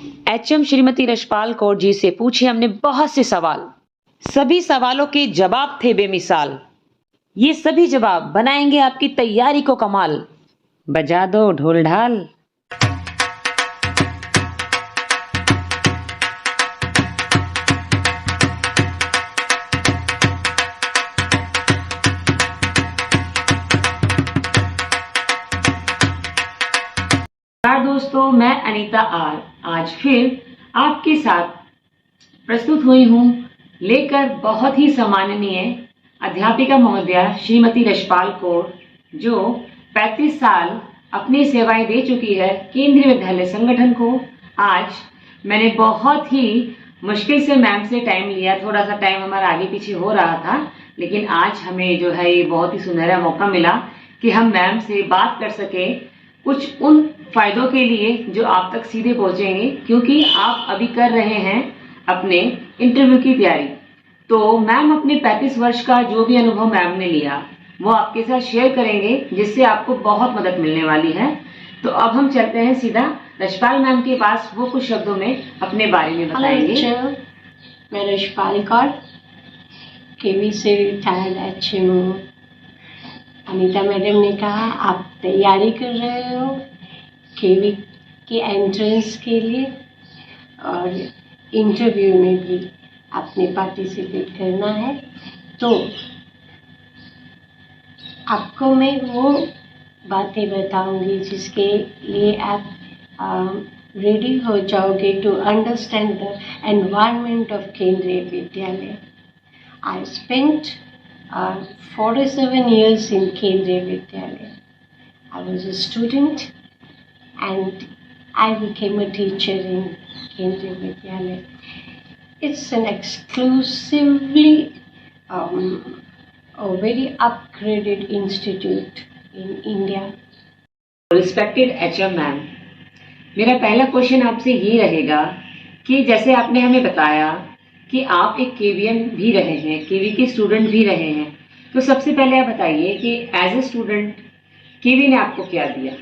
HM Shrimati Rashpal Kaur ji से पूछे हमने बहुत से सवाल। सभी सवालों के जवाब थे बेमिसाल। ये सभी जवाब बनाएंगे आपकी तैयारी को कमाल। बजा दो ढोल ढाल। नमस्कार दोस्तों, मैं अनीता आर आज फिर आपके साथ प्रस्तुत हुई हूँ लेकर बहुत ही सम्माननीय अध्यापिका महोदया श्रीमती रशपाल कौर, जो 35 साल अपनी सेवाएं दे चुकी है केंद्रीय विद्यालय संगठन को। आज मैंने बहुत ही मुश्किल से मैम से टाइम लिया, थोड़ा सा टाइम हमारा आगे पीछे हो रहा था, लेकिन आज हमें जो है ये बहुत ही सुनहरा मौका मिला कि हम मैम से बात कर सके कुछ उन फायदों के लिए जो आप तक सीधे पहुंचेंगे, क्योंकि आप अभी कर रहे हैं अपने इंटरव्यू की तैयारी। तो मैम अपने 35 वर्ष का जो भी अनुभव मैम ने लिया वो आपके साथ शेयर करेंगे, जिससे आपको बहुत मदद मिलने वाली है। तो अब हम चलते हैं सीधा रशपाल मैम के पास, वो कुछ शब्दों में अपने बारे में बताएंगे। मैं रशपाल कौर, केवी से रिटायर्ड एचएम हूँ। अनीता मैडम ने कहा आप तैयारी कर रहे हो केवी की एंट्रेंस के लिए और इंटरव्यू में भी आपने पार्टिसिपेट करना है, तो आपको मैं वो बातें बताऊंगी जिसके लिए आप रेडी हो जाओगे to understand the environment of Kendriya Vidyalaya. I spent 47 years in Kendriya Vidyalaya. I was a student and I became a teacher in Kendriya Vidyalaya. It's an exclusively a very upgraded institute in India. Respected HM ma'am, मेरा पहला question आपसे ये रहेगा कि जैसे आपने हमें बताया कि आप एक केवीएन भी रहे हैं, केवी के स्टूडेंट भी रहे हैं, तो सबसे पहले आप बताइए कि एज ए स्टूडेंट केवी ने आपको क्या दिया,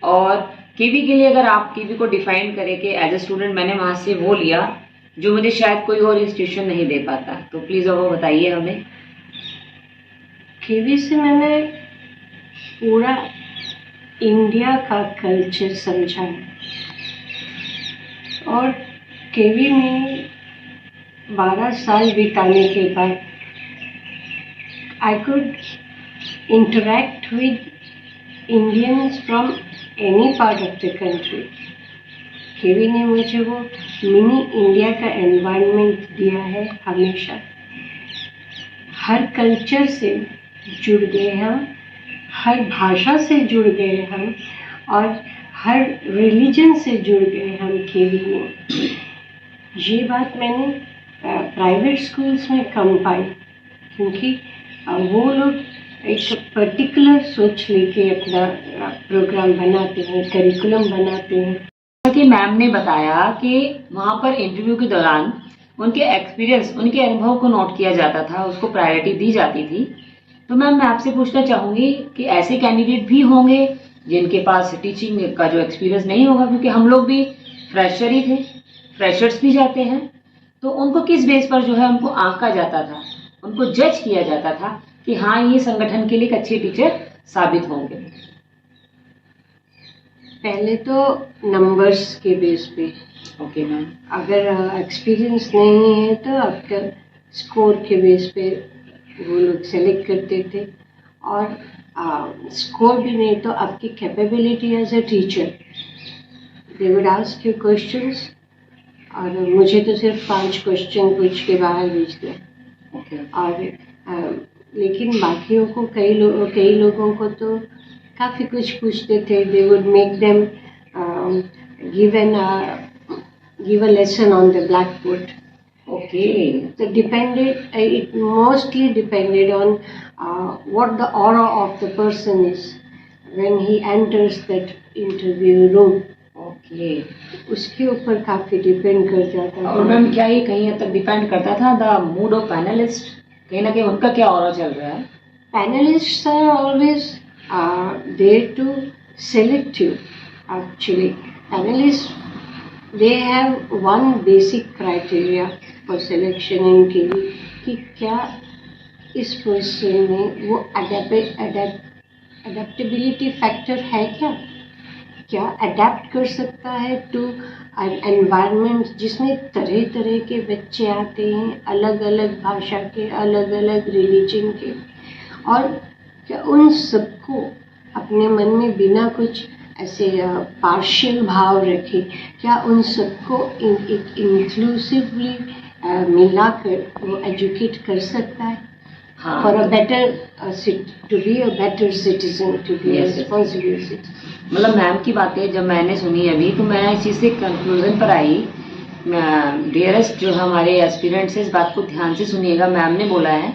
और केवी के लिए अगर आप केवी को डिफाइन करें कि एज ए स्टूडेंट मैंने वहां से वो लिया जो मुझे शायद कोई और इंस्टीट्यूशन नहीं दे पाता, तो प्लीज वो बताइए हमें। केवी से मैंने पूरा इंडिया का कल्चर समझा है, और केवी में 12 साल बिताने के बाद I could interact with Indians from any part of the country. केवी ने मुझे वो मिनी इंडिया का एनवायरनमेंट दिया है। हमेशा हर कल्चर से जुड़ गए हम, हर भाषा से जुड़ गए हम, और हर रिलीजन से जुड़ गए हम केवी में। ये बात मैंने प्राइवेट स्कूल्स में कम पाई, क्योंकि वो लोग एक पर्टिकुलर सोच लेके अपना प्रोग्राम बनाते हैं, करिकुलम बनाते हैं। जैसा कि मैम ने बताया कि वहाँ पर इंटरव्यू के दौरान उनके एक्सपीरियंस, उनके अनुभव को नोट किया जाता था, उसको प्रायोरिटी दी जाती थी। तो मैम मैं आपसे पूछना चाहूँगी कि ऐसे कैंडिडेट भी होंगे जिनके पास टीचिंग का जो एक्सपीरियंस नहीं होगा, क्योंकि हम लोग भी फ्रेशर ही थे, फ्रेशर्स भी जाते हैं, तो उनको किस बेस पर जो है उनको आंका जाता था, उनको जज किया जाता था कि हाँ ये संगठन के लिए एक अच्छे टीचर साबित होंगे? पहले तो नंबर्स के बेस पे। Okay ma'am. अगर एक्सपीरियंस नहीं है तो आपका स्कोर के बेस पे वो लोग सेलेक्ट करते थे, और स्कोर भी नहीं तो आपकी capability as a teacher. They would ask you questions, और मुझे तो सिर्फ 5 क्वेश्चन पूछ के बाहर भेज दिया। और लेकिन बाकियों को कई लोगों को तो काफ़ी कुछ पूछते थे। They would make them give a lesson on the black board. Okay, so it mostly depended on what the aura of the person is when he enters that interview room. Okay, उसके ऊपर काफी depend कर जाता था। और ma'am क्या ये कहीं हद तक डिपेंड करता था द मूड ऑफ पैनलिस्ट, कहीं ना कहीं उनका क्या ऑरा चल रहा है? Panelists are always there to select you. Actually, panelists they have one basic criteria for selection इनके लिए कि क्या इस पर्सन में वो अडेप्टेबिलिटी फैक्टर है, क्या अडेप्ट कर सकता है टू एन एनवायरनमेंट जिसमें तरह तरह के बच्चे आते हैं, अलग अलग भाषा के, अलग अलग रिलीजन के, और क्या उन सबको अपने मन में बिना कुछ ऐसे पार्शियल भाव रखे, क्या उन सबको एक इंक्लूसिवली मिलाकर वो एजुकेट कर सकता है for a better to be a better citizen, to be a responsible citizen. मतलब मैम की बातें जब मैंने सुनी अभी तो मैं इस चीज़ से कंक्लूजन पर आई। डियरेस्ट जो हमारे एस्पिरेंट्स हैं, इस बात को ध्यान से सुनिएगा। मैम ने बोला है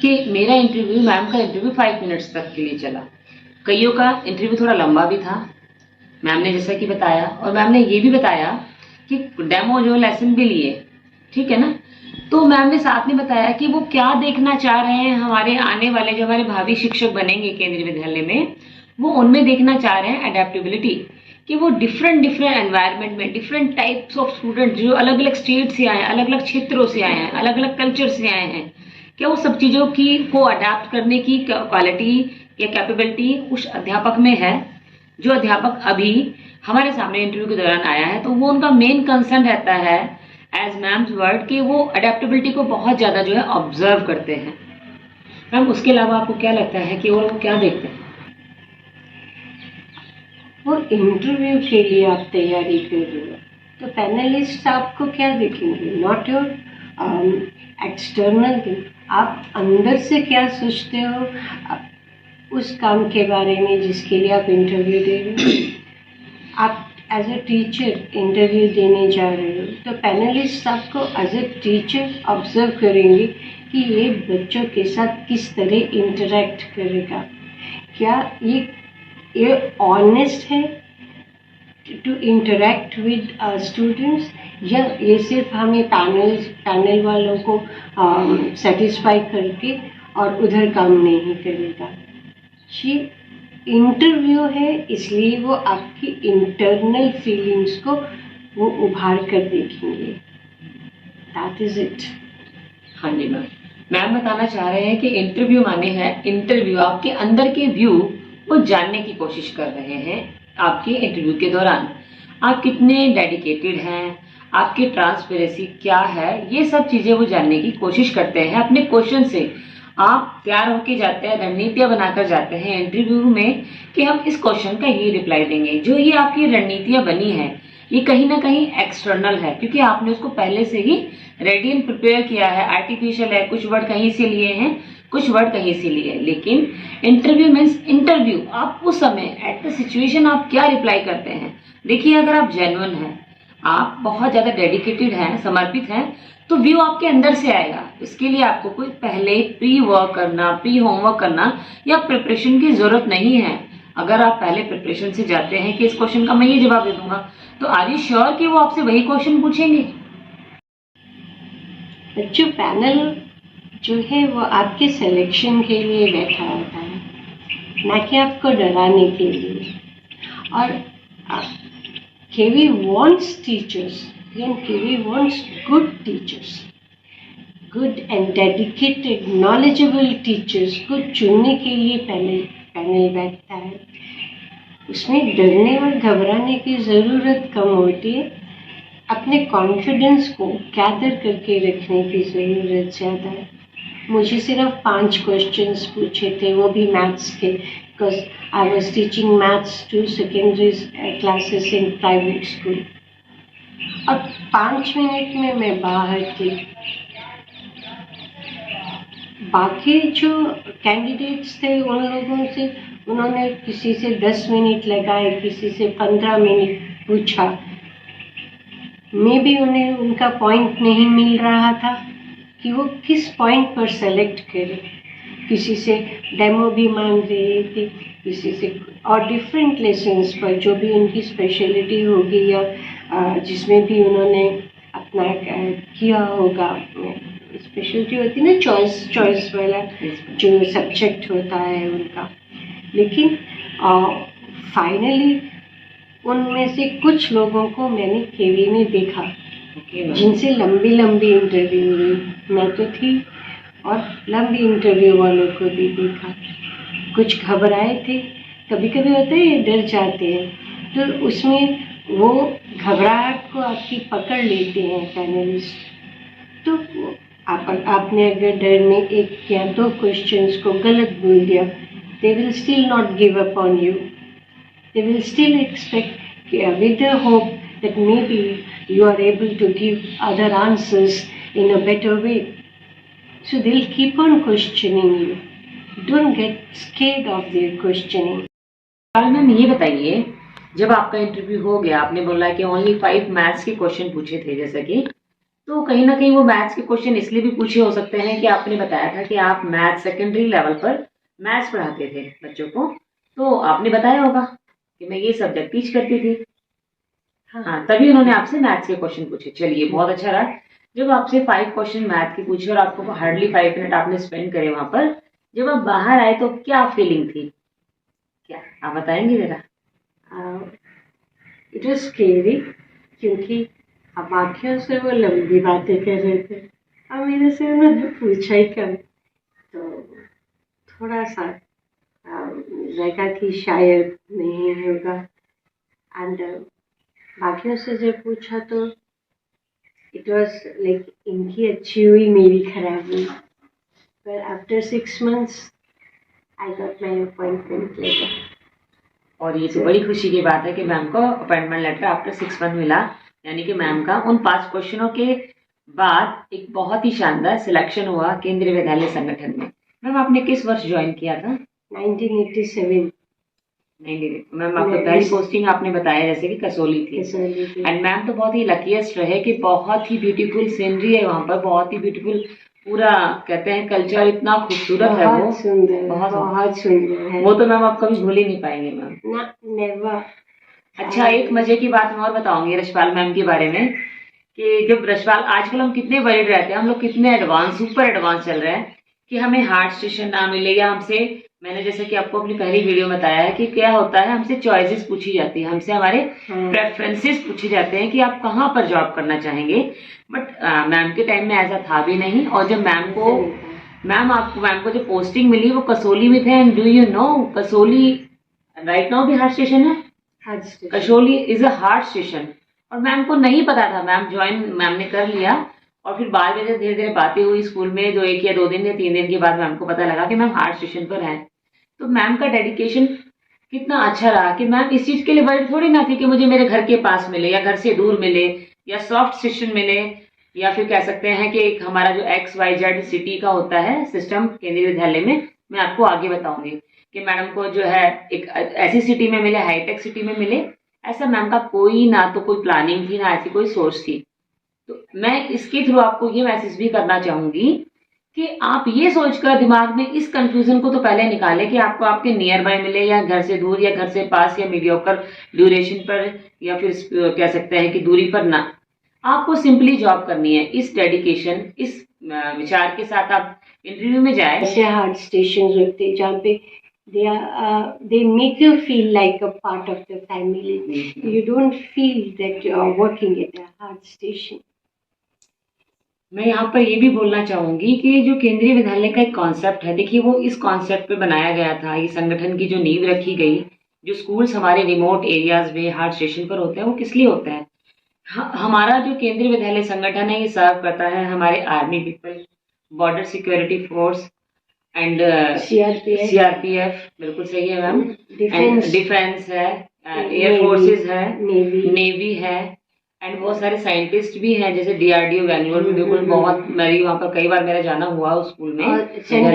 कि मेरा इंटरव्यू, मैम का इंटरव्यू 5 मिनट्स तक के लिए चला। कईयों का इंटरव्यू थोड़ा लंबा भी था, मैम ने जैसा कि बताया, और मैम ने ये भी बताया कि डेमो जो लेसन भी लिए, ठीक है ना। तो मैम ने साथ में बताया कि वो क्या देखना चाह रहे हैं हमारे आने वाले जो हमारे भावी शिक्षक बनेंगे केंद्रीय विद्यालय में, वो उनमें देखना चाह रहे हैं अडेप्टेबिलिटी, कि वो डिफरेंट एनवायरनमेंट में डिफरेंट टाइप्स ऑफ स्टूडेंट जो अलग अलग स्टेट से आए हैं, अलग अलग क्षेत्रों से आए हैं, अलग अलग कल्चर से आए हैं, क्या वो सब चीज़ों की को अडेप्ट करने की क्वालिटी या कैपेबिलिटी उस अध्यापक में है। जो अध्यापक अभी हमारे सामने इंटरव्यू के दौरान आया है, तो वो उनका मेन कंसर्न रहता है एज मैम्स वर्ड कि वो अडेप्टेबिलिटी को बहुत ज़्यादा जो है ऑब्जर्व करते हैं। मैम उसके अलावा आपको क्या लगता है कि और वो क्या देखते हैं? वो इंटरव्यू के लिए आप तैयारी कर रहे हो तो पैनलिस्ट आपको क्या देखेंगे, नॉट योर एक्सटर्नल थिंग, आप अंदर से क्या सोचते हो उस काम के बारे में जिसके लिए आप इंटरव्यू दे रहे हो। आप एज अ टीचर इंटरव्यू देने जा रहे हो तो पैनलिस्ट आपको एज अ टीचर ऑब्जर्व करेंगे कि ये बच्चों के साथ किस तरह इंटरेक्ट करेगा, क्या ये ऑनेस्ट है टू इंटरेक्ट विद स्टूडेंट्स, या ये सिर्फ हमें पैनल वालों को सेटिस्फाई करके और उधर काम नहीं करेगा। ये इंटरव्यू है, इसलिए वो आपकी इंटरनल फीलिंग्स को वो उभार कर देखेंगे। That is it. हाँ जी मैम, मैम बताना चाह रहे हैं कि इंटरव्यू माने है इंटरव्यू, आपके अंदर के व्यू वो जानने की कोशिश कर रहे हैं आपके इंटरव्यू के दौरान। आप कितने डेडिकेटेड हैं, आपकी ट्रांसपेरेंसी क्या है, ये सब चीजें वो जानने की कोशिश करते हैं अपने क्वेश्चन से। आप तैयार होके जाते हैं, रणनीतियां बनाकर जाते हैं इंटरव्यू में कि हम इस क्वेश्चन का ये रिप्लाई देंगे। जो ये आपकी रणनीतियां बनी है ये कहीं ना कहीं एक्सटर्नल है, क्योंकि आपने उसको पहले से ही रेडी एंड प्रिपेयर किया है। आर्टिफिशियल है, कुछ वर्ड कहीं से लिए हैं, कुछ वर्ड कहीं से लिए। लेकिन इंटरव्यू मीन्स इंटरव्यू, आप उस समय एट द सिचुएशन आप क्या रिप्लाई करते हैं। देखिए, अगर आप जेन्युइन हैं, आप बहुत ज्यादा डेडिकेटेड हैं, समर्पित हैं, तो व्यू आपके अंदर से आएगा। इसके लिए आपको कोई पहले प्री वर्क करना, प्री होमवर्क करना या प्रिपरेशन की जरूरत नहीं है। अगर आप पहले प्रिपरेशन से जाते हैं कि इस क्वेश्चन का मैं ये जवाब दे दूंगा, तो आर यू श्योर कि वो आपसे वही क्वेश्चन पूछेंगे। बच्चों, पैनल जो है वो आपके सिलेक्शन के लिए बैठा होता है, ना कि आपको डराने के लिए। और KV wants teachers, KV wants good teachers, good and dedicated knowledgeable teachers को चुनने के लिए पैनल बैठता है। उसमें डरने और घबराने की ज़रूरत कम होती है, अपने कॉन्फिडेंस को गैदर करके रखने की ज़रूरत ज़्यादा है। मुझे सिर्फ 5 क्वेश्चंस पूछे थे, वो भी मैथ्स के, because I was teaching maths to secondary classes in private school. और 5 मिनट में मैं बाहर थी। बाकी जो कैंडिडेट्स थे उन लोगों से, उन्होंने किसी से 10 मिनट लगाए, किसी से 15 मिनट पूछा। मे भी उन्हें उनका पॉइंट नहीं मिल रहा था कि वो किस पॉइंट पर सेलेक्ट करें। किसी से डेमो भी मांग रहे थे, किसी से और डिफरेंट लेसन्स पर जो भी उनकी स्पेशलिटी होगी या जिसमें भी उन्होंने अपना किया होगा। स्पेशलिटी होती है ना, चॉइस वाला जो सब्जेक्ट होता है उनका। लेकिन फाइनली उनमें से कुछ लोगों को मैंने केवी में देखा, ओके मैम। जिनसे लंबी लंबी इंटरव्यू हुई। मैं तो थी और लंबी इंटरव्यू वालों को भी देखा। कुछ घबराए थे, कभी कभी होता है डर जाते हैं, तो उसमें वो घबराहट को आपकी पकड़ लेते हैं पैनलिस्ट। तो आपने अगर डर में एक या दो क्वेश्चंस को गलत बोल दिया, they will still not give up on you. They will still expect with the hope that maybe you are able to give other answers in a better way. So they'll keep on questioning you. Don't get scared of their questioning. Ma'am ये बताइए, जब आपका interview हो गया, आपने बोला कि only 5 maths के क्वेश्चन पूछे थे जैसा कि, तो कहीं ना कहीं वो मैथ्स के क्वेश्चन इसलिए भी पूछे हो सकते हैं कि आपने बताया था कि आप मैथ सेकेंडरी लेवल पर मैथ्स पढ़ाते थे बच्चों को, तो आपने बताया होगा कि मैं ये सब्जेक्ट टीच करती थी। हाँ, तभी उन्होंने आपसे मैथ्स के क्वेश्चन पूछे। चलिए, बहुत अच्छा रहा। जब आपसे 5 क्वेश्चन मैथ के पूछे और आपको हार्डली 5 मिनट आपने स्पेंड करे वहां पर, जब आप बाहर आए तो क्या फीलिंग थी, क्या आप बताएंगे जरा? इट वॉज स्केरी, क्योंकि अब आँखों से वो लंबी बातें कर रहे थे और मेरे से उन्होंने पूछा ही कम, तो थोड़ा सा लगा कि शायद नहीं होगा। एंड बाकियों से जब पूछा तो इट वॉज लाइक इनकी अच्छी हुई मेरी खराब हुई, पर after 6 months I got my appointment letter. और ये तो बड़ी खुशी की बात है कि मैम को अपॉइंटमेंट लेटर आफ्टर 6 month मिला, यानी कि मैम का उन 5 क्वेश्चनों के बाद एक बहुत ही शानदार सिलेक्शन हुआ केंद्रीय विद्यालय संगठन में। मैम आपने किस वर्ष ज्वाइन किया था? 1987। मैम आपकी पहली पोस्टिंग आपने बताया जैसे कि कसोली थी। एंड मैम तो बहुत ही लकीएस्ट रहे कि बहुत ही ब्यूटीफुल सीनरी है वहाँ पर, बहुत ही ब्यूटीफुल, पूरा कहते हैं कल्चर इतना खूबसूरत है, वो सुंदर, बहुत सुंदर है। वो तो मैम आप कभी भूल ही नहीं पाएंगे मैम। ना, नेवर। अच्छा, एक मजे की बात मैं और बताऊंगी रशपाल मैम के बारे में, कि जब रशपाल, आजकल हम कितने वरीड रहते हैं, हम लोग कितने एडवांस, सुपर एडवांस चल रहे हैं कि हमें हार्ट स्टेशन ना मिले, या हमसे, मैंने जैसे कि आपको अपनी पहली वीडियो में बताया है कि क्या होता है, हमसे चॉइसेस पूछी जाती है, हमसे हमारे प्रेफरेंसेस पूछे जाते हैं कि आप कहाँ पर जॉब करना चाहेंगे। बट मैम के टाइम में ऐसा था भी नहीं। और जब मैम को जो पोस्टिंग मिली वो कसोली में थे। And do you know Kasauli right now भी हार्ट स्टेशन है। Kasauli is a heart station. और मैम को नहीं पता था, मैम ने कर लिया, और फिर बाद में जब धीरे धीरे बातें हुई स्कूल में, जो 1 या 2 दिन या 3 दिन के बाद मैम को पता लगा कि मैम हार्ट स्टेशन पर है। तो मैम का डेडिकेशन कितना अच्छा रहा कि मैम इस चीज के लिए वर्ड थोड़ी ना थी कि मुझे मेरे घर के पास मिले या घर से दूर मिले या सॉफ्ट स्टेशन मिले, या फिर कह सकते हैं कि एक हमारा जो XYZ सिटी का होता है सिस्टम केंद्रीय विद्यालय में, मैं आपको आगे बताऊंगी कि मैडम को जो है एक ऐसी सिटी में मिले, हाईटेक सिटी में मिले, ऐसा मैम का कोई ना तो कोई प्लानिंग थी, ना ऐसी कोई सोच थी। तो मैं इसके थ्रू आपको ये मैसेज भी करना चाहूंगी कि आप ये सोचकर दिमाग में इस कंफ्यूजन को तो पहले निकालें कि आपको आपके नियर बाय मिले या घर से दूर या घर से पास या मीडियोकर ड्यूरेशन पर, या फिर कह सकते हैं कि दूरी पर ना। आपको सिंपली जॉब करनी है। इस डेडिकेशन, इस विचार के साथ आप इंटरव्यू में जाए। ऐसे हार्ट स्टेशन होते हैं जहाँ पे they make you feel like a part of the family. You don't feel that you are working at a heart station. मैं यहाँ पर ये भी बोलना चाहूंगी कि जो केंद्रीय विद्यालय का एक कॉन्सेप्ट है, देखिए वो इस कॉन्सेप्ट पे बनाया गया था, ये संगठन की जो नींव रखी गई, जो स्कूल्स हमारे रिमोट एरियाज में हार्ट स्टेशन पर होते हैं, वो किस लिए होते हैं। हमारा जो केंद्रीय विद्यालय संगठन है ये सर्व करता है हमारे army people, border security force and CRPF, बिल्कुल सही है मैम, डिफेंस है, एयर फोर्सेज है, नेवी है, एंड बहुत सारे साइंटिस्ट भी हैं, जैसे DRDO बैंगलोर में, बिल्कुल बहुत, मेरी वहाँ पर कई बार मेरा जाना हुआ उस स्कूल में।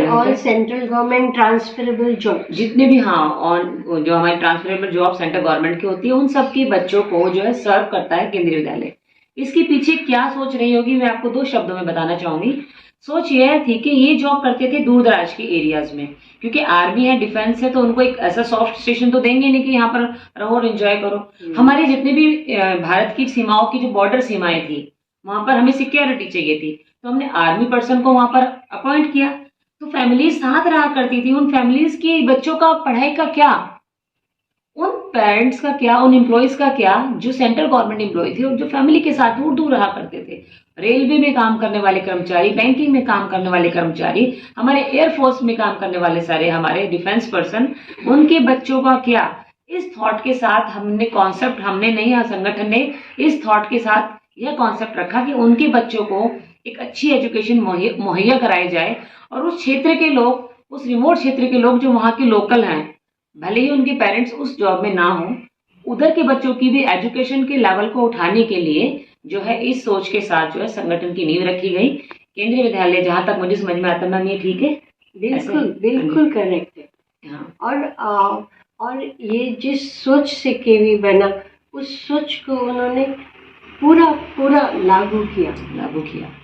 All central government transferable job, जितने भी, हाँ, ऑन जो हमारी ट्रांसफरेबल जॉब सेंट्रल गवर्नमेंट की होती है, उन सब के बच्चों को जो है सर्व करता है केंद्रीय विद्यालय। इसके पीछे क्या सोच रही होगी, मैं आपको 2 शब्दों में बताना चाहूंगी। सोच यह थी कि ये जॉब करते थे दूर दराज के एरियाज में, क्योंकि आर्मी है, डिफेंस है, तो उनको एक ऐसा सॉफ्ट स्टेशन तो देंगे नहीं कि यहाँ पर रहो और एंजॉय करो। हमारे जितने भी भारत की सीमाओं की जो बॉर्डर सीमाएं थी, वहां पर हमें सिक्योरिटी चाहिए थी, तो हमने आर्मी पर्सन को वहां पर अपॉइंट किया। तो फैमिलीज साथ रहा करती थी, उन फैमिलीज के बच्चों का पढ़ाई का क्या, उन पेरेंट्स का क्या, उन एम्प्लॉयज का क्या जो सेंट्रल गवर्नमेंट एम्प्लॉय थे और जो फैमिली के साथ दूर दूर रहा करते थे। रेलवे में काम करने वाले कर्मचारी, बैंकिंग में काम करने वाले कर्मचारी, हमारे एयरफोर्स में काम करने वाले सारे हमारे डिफेंस पर्सन, उनके बच्चों का क्या, इस थॉट के साथ हमने कॉन्सेप्ट, हमने नहीं, या संगठन ने इस थॉट के साथ यह कॉन्सेप्ट रखा कि उनके बच्चों को एक अच्छी एजुकेशन मुहैया कराई जाए। और उस क्षेत्र के लोग, उस रिमोट क्षेत्र के लोग जो वहाँ के लोकल हैं, भले ही उनके पेरेंट्स उस जॉब में ना हो, उधर के बच्चों की भी एजुकेशन के लेवल को उठाने के लिए जो है इस सोच के साथ जो है संगठन की नींव रखी गई। केंद्रीय विद्यालय, जहां तक मुझे समझ में आता है मैम, ये ठीक है? बिल्कुल बिल्कुल करेक्ट है। हाँ, और ये जिस सोच से केवी बना, उस सोच को उन्होंने पूरा पूरा लागू किया,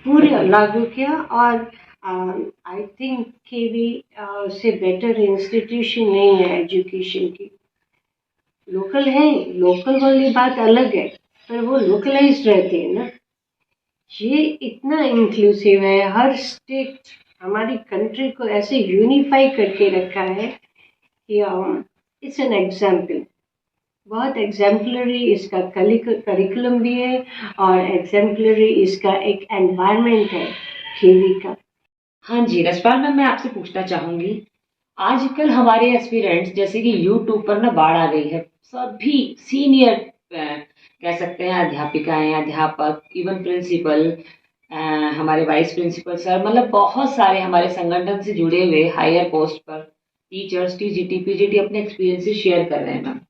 पूरा लागू किया। और आई थिंक केवी से बेटर इंस्टीट्यूशन नहीं है एजुकेशन की। लोकल है, लोकल वाली बात अलग है, पर वो लोकलाइज्ड रहते हैं ना। ये इतना इंक्लूसिव है, हर स्टेट हमारी कंट्री को ऐसे यूनिफाई करके रखा है कि इट्स एन एग्जाम्पल। बहुत एग्जाम्पलरी इसका करिकुलम भी है, और एग्जाम्पलरी इसका एक एनवायरनमेंट है केवी का। हाँ जी रसपाल मैम, मैं आपसे पूछना चाहूंगी, आजकल हमारे एस्पिरेंट्स, जैसे कि यूट्यूब पर ना बाढ़ आ गई है, सभी सीनियर कह सकते हैं अध्यापिकाएं, अध्यापक, इवन प्रिंसिपल, हमारे वाइस प्रिंसिपल सर, मतलब बहुत सारे हमारे संगठन से जुड़े हुए हायर पोस्ट पर टीचर्स, टीजीटी, पीजीटी अपने एक्सपीरियंसेस शेयर कर रहे हैं मैम।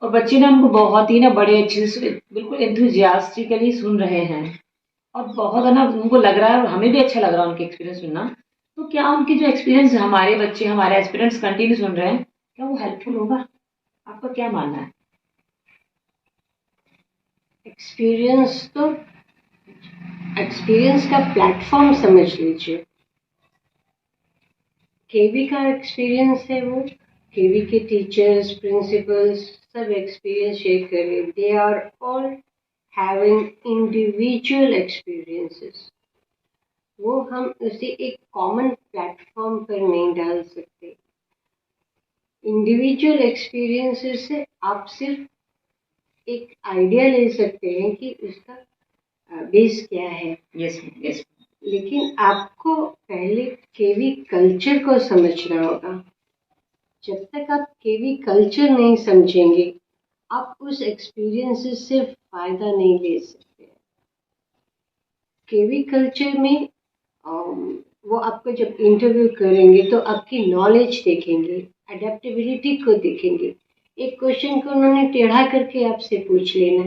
और बच्चे ना उनको बहुत ही ना बड़े अच्छे से, बिल्कुल एंथुजियास्टिकली सुन रहे हैं, और बहुत है ना उनको लग रहा है, और हमें भी अच्छा लग रहा है उनके एक्सपीरियंस सुनना। तो क्या उनके जो एक्सपीरियंस हमारे बच्चे, हमारे एस्पिरेंट्स कंटिन्यू सुन रहे हैं, क्या वो हेल्पफुल होगा? आपका क्या मानना है? एक्सपीरियंस तो, एक्सपीरियंस का प्लेटफॉर्म समझ लीजिए। केवी का एक्सपीरियंस है, वो केवी के टीचर्स, प्रिंसिपल्स सब एक्सपीरियंस शेयर कर रहे। They are all having individual experiences. वो हम उसे एक कॉमन प्लेटफॉर्म पर नहीं डाल सकते। इंडिविजुअल एक्सपीरियंसेस से आप सिर्फ एक आइडिया ले सकते हैं कि उसका बेस क्या है। Yes yes. लेकिन आपको पहले केवी कल्चर को समझना होगा। जब तक आप केवी कल्चर नहीं समझेंगे, आप उस एक्सपीरियंसेस से फायदा नहीं ले सकते। केवी कल्चर में वो आपको जब इंटरव्यू करेंगे तो आपकी नॉलेज देखेंगे, अडेप्टेबिलिटी को देखेंगे। एक क्वेश्चन को उन्होंने टेढ़ा करके आपसे पूछ लेना,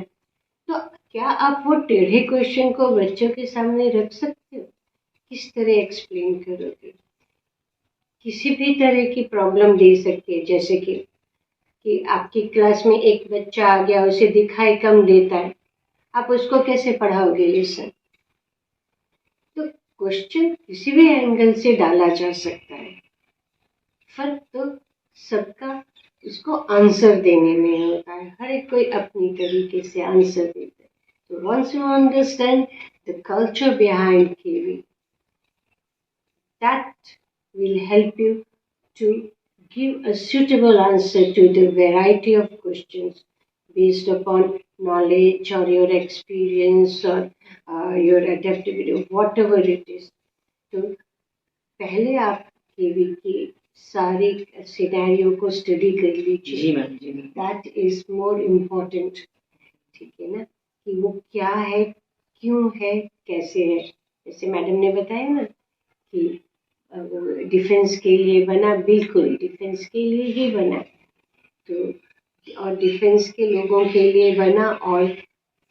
तो क्या आप वो टेढ़े क्वेश्चन को बच्चों के सामने रख सकते हो? किस तरह एक्सप्लेन करोगे? किसी भी तरह की प्रॉब्लम दे सकते हैं, जैसे कि आपकी क्लास में एक बच्चा आ गया, उसे दिखाई कम देता है, आप उसको कैसे पढ़ाओगे लेसन? तो क्वेश्चन किसी भी एंगल से डाला जा सकता है, फर्क तो सबका उसको आंसर देने में होता है। हर एक कोई अपनी तरीके से आंसर देता है। तो once you understand the culture behind KV, that will help you to give a suitable answer to the variety of questions based upon knowledge or your experience or your adaptability, whatever it is. तो पहले आप केवी की सारी scenario को study कर लीजिए। जी ma'am, जी ma'am. That is more important. ठीक है ना, कि वो क्या है, क्यों है, कैसे है। जैसे मैडम ने बताया ना कि डिफेंस के लिए बना, बिल्कुल डिफेंस के लिए ही बना। तो और डिफेंस के लोगों के लिए बना, और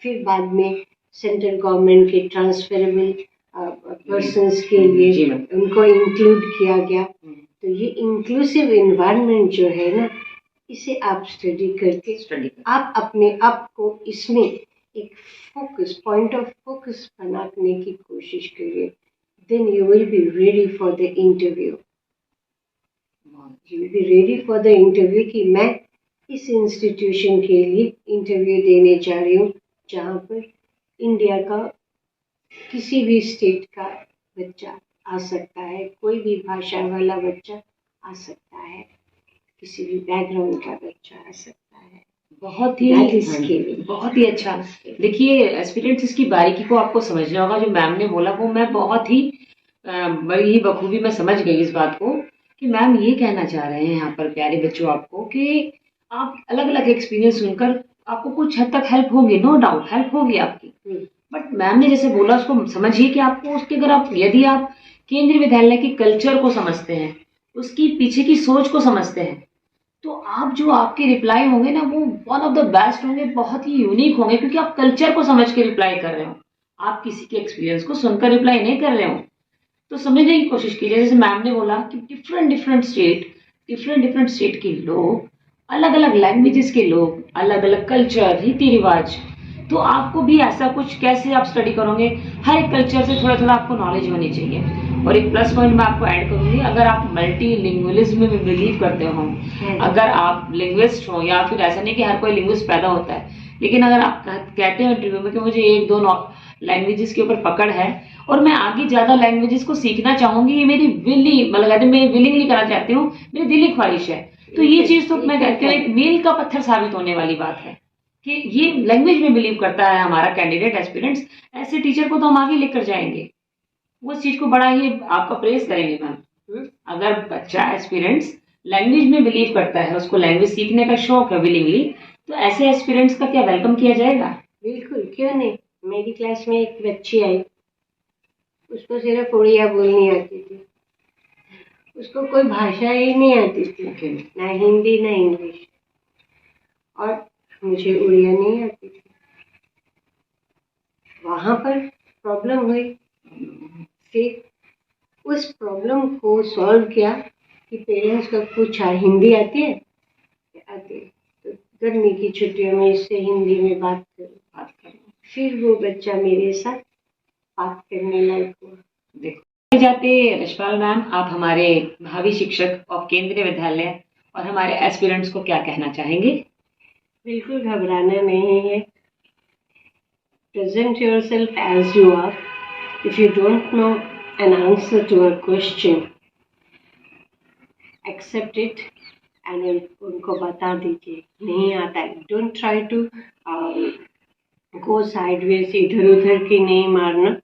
फिर बाद में सेंट्रल गवर्नमेंट के ट्रांसफरेबल पर्सन्स के लिए उनको इंक्लूड किया गया। तो ये इंक्लूसिव इन्वायरमेंट जो है ना, इसे आप स्टडी करके आप अपने आप को इसमें एक फोकस, पॉइंट ऑफ फोकस बनाने की कोशिश करिए। Then you will be ready for the interview. You will be ready for the interview कि मैं इस इंस्टीट्यूशन के लिए इंटरव्यू देने जा रही हूँ, जहाँ पर इंडिया का किसी भी स्टेट का बच्चा आ सकता है, कोई भी भाषा वाला बच्चा आ सकता है। किसी भी बैकग्राउंड का बच्चा आ सकता है। बहुत ही That is scary. बहुत ही अच्छा। देखिए एस्पिरेंट्स इसकी बारीकी को आपको समझना होगा। जो मैम ने बोला वो मैं बहुत ही बड़ी ही बखूबी मैं समझ गई इस बात को कि मैम ये कहना चाह रहे हैं यहाँ पर प्यारे बच्चों आपको कि आप अलग अलग एक्सपीरियंस सुनकर आपको कुछ हद तक हेल्प होगी, नो डाउट हेल्प होगी आपकी। बट मैम ने जैसे बोला उसको समझिए कि आपको उसके अगर आप यदि आप केंद्रीय विद्यालय के कल्चर को समझते हैं, उसकी पीछे की सोच को समझते हैं, तो आप जो आपके रिप्लाई होंगे ना वो वन ऑफ द बेस्ट होंगे, बहुत ही यूनिक होंगे, क्योंकि आप कल्चर को समझ के रिप्लाई कर रहे हो, आप किसी के एक्सपीरियंस को सुनकर रिप्लाई नहीं कर रहे हो। तो समझने की कोशिश कीजिए। जैसे मैम ने बोला कि डिफरेंट डिफरेंट स्टेट के लोग, अलग अलग लैंग्वेजेस के लोग, अलग अलग कल्चर, रीति रिवाज, तो आपको भी ऐसा कुछ कैसे आप स्टडी करोगे, हर एक कल्चर से थोड़ा थोड़ा आपको नॉलेज होनी चाहिए। और एक प्लस पॉइंट मैं आपको ऐड करूंगी, अगर आप मल्टी लिंग्विज्म में बिलीव करते हो, अगर आप लिंग्विस्ट हो, या फिर ऐसा नहीं कि हर कोई लिंग्विस्ट पैदा होता है, लेकिन अगर आप कहते हो इंटरव्यू में कि मुझे एक दो लैंग्वेजेस के ऊपर पकड़ है और मैं आगे ज्यादा लैंग्वेजेस को सीखना चाहूंगी, ये मेरी मतलब मैं विलिंगली करना चाहती हूँ, मेरी दिली ख्वाहिश है, तो ये चीज तो मैं कहती हूँ एक मील का पत्थर साबित होने वाली बात है कि ये लैंग्वेज में बिलीव करता है हमारा कैंडिडेट एस्पिरेंट्स, ऐसे टीचर को तो हम आगे लेकर जाएंगे, वो चीज को बड़ा ही आपका प्रेस करेंगे मैम। अगर बच्चा एस्पिरेंट्स लैंग्वेज में बिलीव करता है, उसको लैंग्वेज सीखने का शौक है विलिंगली, तो ऐसे एस्पिरेंट्स का क्या वेलकम किया जाएगा? बिल्कुल, क्यों नहीं। मेरी क्लास में एक बच्ची आई, उसको सिर्फ उड़िया बोलनी आती थी, उसको कोई भाषा ही नहीं आती थी, ना हिंदी ना इंग्लिश, और मुझे उड़िया नहीं आती थी। वहां पर प्रॉब्लम हुई, फिर उस प्रॉब्लम को सॉल्व किया कि पेरेंट्स को पूछा हिंदी आती है? आती है, तो गर्मी की छुट्टियों में इससे हिंदी में बात करो। फिर वो बच्चा मेरे साथ बात करने लायक हुआ। देखो जाते रशपाल मैम, आप हमारे भावी शिक्षक और केंद्रीय विद्यालय और हमारे एस्पिरेंट्स को क्या कहना चाहेंगे? बिल्कुल घबराना नहीं है। Present yourself as you are. If you don't know an answer to a question, accept it and उनको बता दीजिए नहीं आता है। Don't try to go sideways, इधर उधर की नहीं मारना,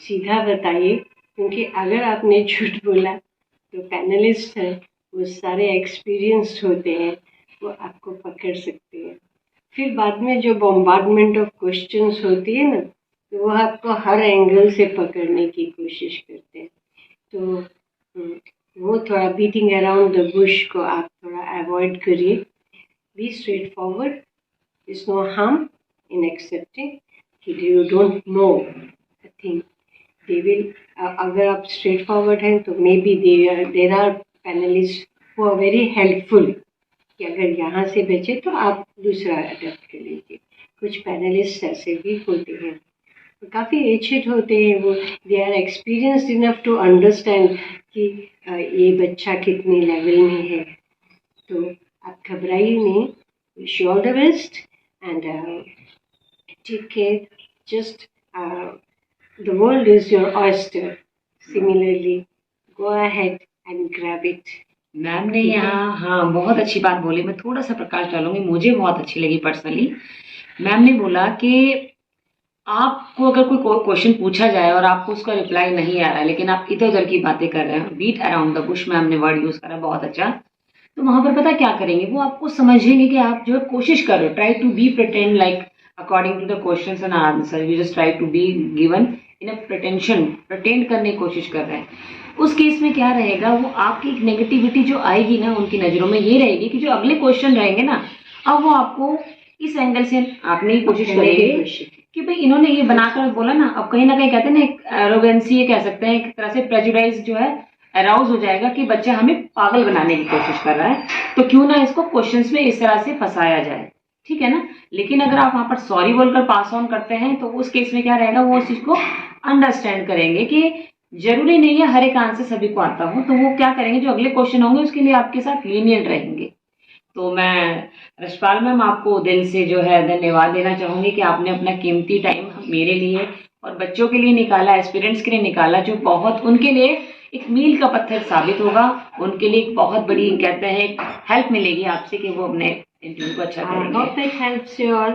सीधा बताइए, क्योंकि अगर आपने झूठ बोला तो पैनलिस्ट है, वो सारे एक्सपीरियंस्ड होते हैं, वो आपको पकड़ सकते हैं। फिर बाद में जो बॉम्बार्डमेंट ऑफ क्वेश्चंस होती है ना, तो वो आपको हर एंगल से पकड़ने की कोशिश करते हैं, तो वो थोड़ा बीटिंग अराउंड द बुश को आप थोड़ा अवॉइड करिए। Be straight forward, is no harm in accepting कि you don't know a thing. They will, अगर आप स्ट्रेट फॉरवर्ड हैं तो may be there are panelist who are very helpful कि अगर यहाँ से बचे तो आप दूसरा अडेप्ट कर लीजिए। कुछ पैनलिस्ट ऐसे भी होते हैं, तो काफ़ी एजेड होते हैं, वो they are experienced enough to understand कि ये बच्चा कितने लेवल में है। तो आप घबराइए नहीं, wish you all the best and take care. Just the world is your oyster, similarly go ahead and grab it. Ma'am ने यहाँ हाँ बहुत अच्छी बात बोली, मैं थोड़ा सा प्रकाश डालूंगी, मुझे बहुत अच्छी लगी पर्सनली। मैम ने बोला कि आपको अगर कोई क्वेश्चन पूछा जाए और आपको उसका रिप्लाई नहीं आ रहा है, लेकिन आप इधर उधर की बातें कर रहे हैं, beat around the bush, ma'am ने वर्ड यूज करा बहुत अच्छा, तो वहां पर पता क्या करेंगे, वो आपको समझेंगे कि आप जो है कोशिश कर रहे हो, try to be pretend like according to the questions and answer, you just try to be given in a pretention, pretend करने की कोशिश कर रहे हैं। उस केस में क्या रहेगा, वो आपकी एक नेगेटिविटी जो आएगी ना उनकी नजरों में, ये रहेगी कि जो अगले क्वेश्चन रहेंगे ना, अब वो आपको इस एंगल से आपने ही कोशिश करेंगे कि भाई इन्होंने ये बनाकर बोला ना, अब कहीं ना कहीं कहते हैं ना एक एरोगेंसी, ये कह सकते हैं एक तरह से प्रेजुडाइज जो है अराउज हो जाएगा कि बच्चा हमें पागल बनाने की कोशिश कर रहा है, तो क्यों ना इसको क्वेश्चंस में इस तरह से फंसाया जाए, ठीक है ना। लेकिन अगर आप वहां पर सॉरी बोलकर पास ऑन करते हैं तो उस केस में क्या रहेगा, वो उस चीज को अंडरस्टैंड करेंगे कि जरूरी नहीं है हर एक आंसर सभी को आता हो, तो वो क्या करेंगे, जो अगले क्वेश्चन होंगे उसके लिए आपके साथ लीनियंट रहेंगे। तो मैं रशपाल मैम आपको दिल से जो है धन्यवाद देना चाहूंगी कि आपने अपना कीमती टाइम मेरे लिए और बच्चों के लिए निकाला, एस्पिरेंट्स के लिए निकाला, जो बहुत उनके लिए एक मील का पत्थर साबित होगा। उनके लिए एक बहुत बड़ी कहते हैं हेल्प मिलेगी आपसे कि वो अपने इंटरव्यू को अच्छा I करेंगे। hope it helps you all.